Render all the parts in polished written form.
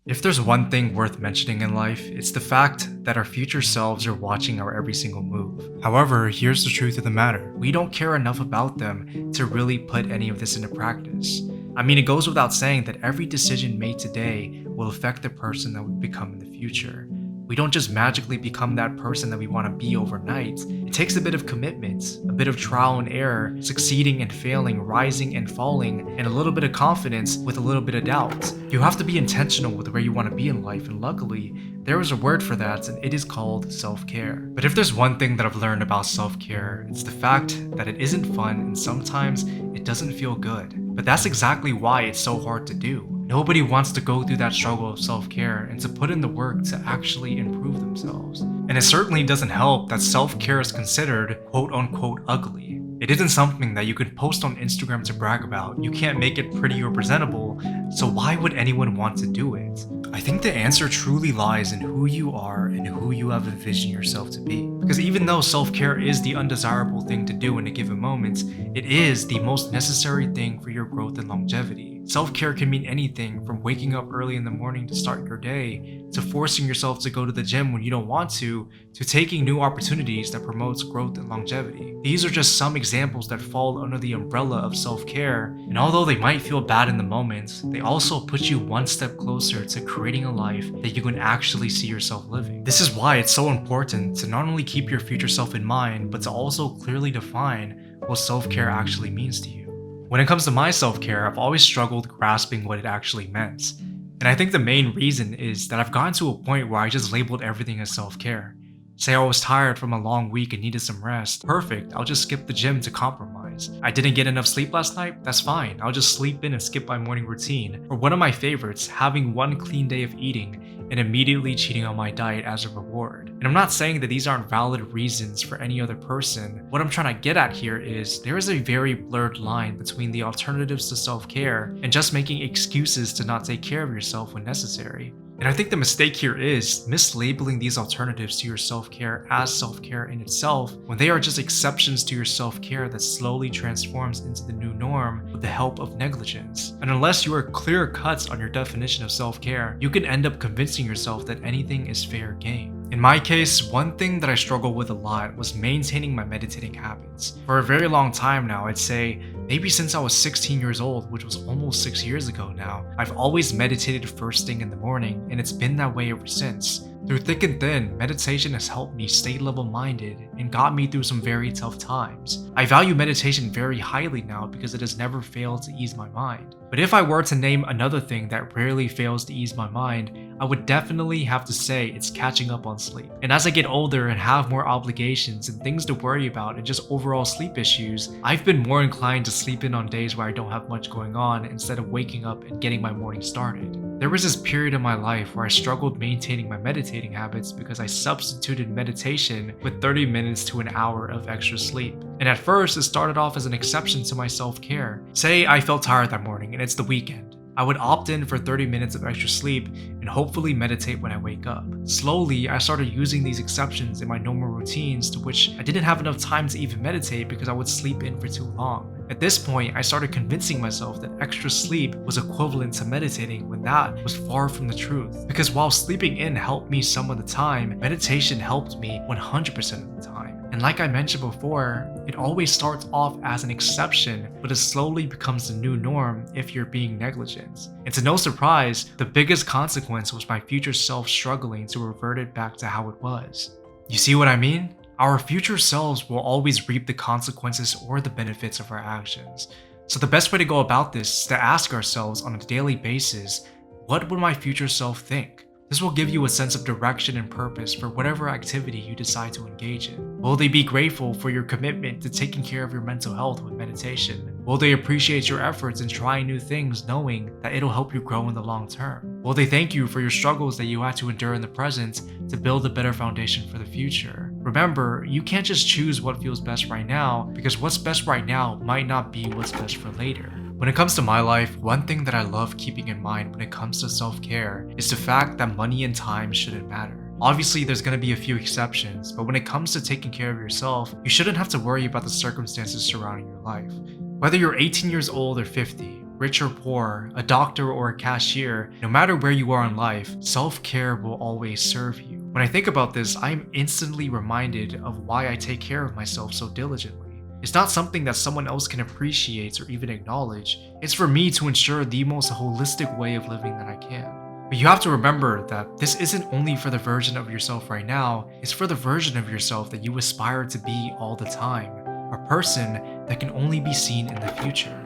If there's one thing worth mentioning in life, it's the fact that our future selves are watching our every single move. However, here's the truth of the matter. We don't care enough about them to really put any of this into practice. I mean, it goes without saying that every decision made today will affect the person that we become in the future. We don't just magically become that person that we want to be overnight. It takes a bit of commitment, a bit of trial and error, succeeding and failing, rising and falling, and a little bit of confidence with a little bit of doubt. You have to be intentional with where you want to be in life, and luckily, there is a word for that, and it is called self-care. But if there's one thing that I've learned about self-care, it's the fact that it isn't fun and sometimes it doesn't feel good. But that's exactly why it's so hard to do. Nobody wants to go through that struggle of self-care and to put in the work to actually improve themselves. And it certainly doesn't help that self-care is considered quote-unquote ugly. It isn't something that you can post on Instagram to brag about. You can't make it pretty or presentable, so why would anyone want to do it? I think the answer truly lies in who you are and who you have envisioned yourself to be. Because even though self-care is the undesirable thing to do in a given moment, it is the most necessary thing for your growth and longevity. Self-care can mean anything from waking up early in the morning to start your day, to forcing yourself to go to the gym when you don't want to taking new opportunities that promotes growth and longevity. These are just some examples that fall under the umbrella of self-care, and although they might feel bad in the moment, they also put you one step closer to creating a life that you can actually see yourself living. This is why it's so important to not only keep your future self in mind, but to also clearly define what self-care actually means to you. When it comes to my self-care, I've always struggled grasping what it actually meant. And I think the main reason is that I've gotten to a point where I just labeled everything as self-care. Say I was tired from a long week and needed some rest. Perfect, I'll just skip the gym to compromise. I didn't get enough sleep last night? That's fine, I'll just sleep in and skip my morning routine. Or one of my favorites, having one clean day of eating and immediately cheating on my diet as a reward. And I'm not saying that these aren't valid reasons for any other person. What I'm trying to get at here is there is a very blurred line between the alternatives to self-care and just making excuses to not take care of yourself when necessary. And I think the mistake here is mislabeling these alternatives to your self-care as self-care in itself when they are just exceptions to your self-care that slowly transforms into the new norm with the help of negligence. And unless you are clear cut on your definition of self-care, you can end up convincing yourself that anything is fair game. In my case, one thing that I struggled with a lot was maintaining my meditating habits. For a very long time now, I'd say maybe since I was 16 years old, which was almost 6 years ago now, I've always meditated first thing in the morning, and it's been that way ever since. Through thick and thin, meditation has helped me stay level-minded and got me through some very tough times. I value meditation very highly now because it has never failed to ease my mind. But if I were to name another thing that rarely fails to ease my mind, I would definitely have to say it's catching up on sleep. And as I get older and have more obligations and things to worry about and just overall sleep issues, I've been more inclined to sleep in on days where I don't have much going on instead of waking up and getting my morning started. There was this period in my life where I struggled maintaining my meditating habits because I substituted meditation with 30 minutes to an hour of extra sleep. And at first, it started off as an exception to my self-care. Say I felt tired that morning and it's the weekend. I would opt in for 30 minutes of extra sleep and hopefully meditate when I wake up. Slowly, I started using these exceptions in my normal routines to which I didn't have enough time to even meditate because I would sleep in for too long. At this point, I started convincing myself that extra sleep was equivalent to meditating when that was far from the truth. Because while sleeping in helped me some of the time, meditation helped me 100% of the time. And like I mentioned before, it always starts off as an exception, but it slowly becomes the new norm if you're being negligent. And to no surprise, the biggest consequence was my future self struggling to revert it back to how it was. You see what I mean? Our future selves will always reap the consequences or the benefits of our actions. So the best way to go about this is to ask ourselves on a daily basis, what would my future self think? This will give you a sense of direction and purpose for whatever activity you decide to engage in. Will they be grateful for your commitment to taking care of your mental health with meditation? Will they appreciate your efforts in trying new things knowing that it'll help you grow in the long term? Will they thank you for your struggles that you had to endure in the present to build a better foundation for the future? Remember, you can't just choose what feels best right now because what's best right now might not be what's best for later. When it comes to my life, one thing that I love keeping in mind when it comes to self-care is the fact that money and time shouldn't matter. Obviously, there's going to be a few exceptions, but when it comes to taking care of yourself, you shouldn't have to worry about the circumstances surrounding your life. Whether you're 18 years old or 50, rich or poor, a doctor or a cashier, no matter where you are in life, self-care will always serve you. When I think about this, I'm instantly reminded of why I take care of myself so diligently. It's not something that someone else can appreciate or even acknowledge. It's for me to ensure the most holistic way of living that I can. But you have to remember that this isn't only for the version of yourself right now, it's for the version of yourself that you aspire to be all the time. A person that can only be seen in the future.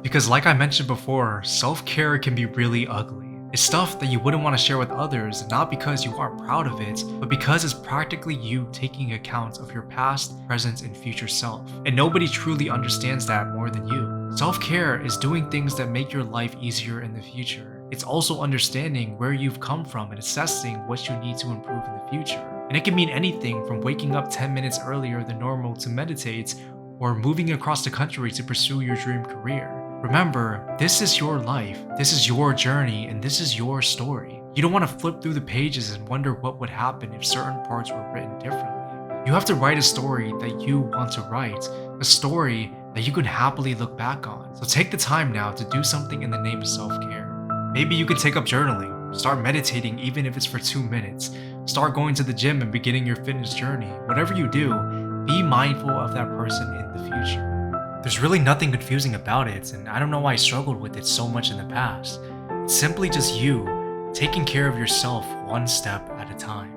Because like I mentioned before, self-care can be really ugly. It's stuff that you wouldn't want to share with others, not because you aren't proud of it, but because it's practically you taking account of your past, present, and future self. And nobody truly understands that more than you. Self-care is doing things that make your life easier in the future. It's also understanding where you've come from and assessing what you need to improve in the future. And it can mean anything from waking up 10 minutes earlier than normal to meditate, or moving across the country to pursue your dream career. Remember, this is your life, this is your journey, and this is your story. You don't want to flip through the pages and wonder what would happen if certain parts were written differently. You have to write a story that you want to write, a story that you can happily look back on. So take the time now to do something in the name of self-care. Maybe you can take up journaling, start meditating even if it's for 2 minutes, start going to the gym and beginning your fitness journey. Whatever you do, be mindful of that person in the future. There's really nothing confusing about it, and I don't know why I struggled with it so much in the past. It's simply just you taking care of yourself one step at a time.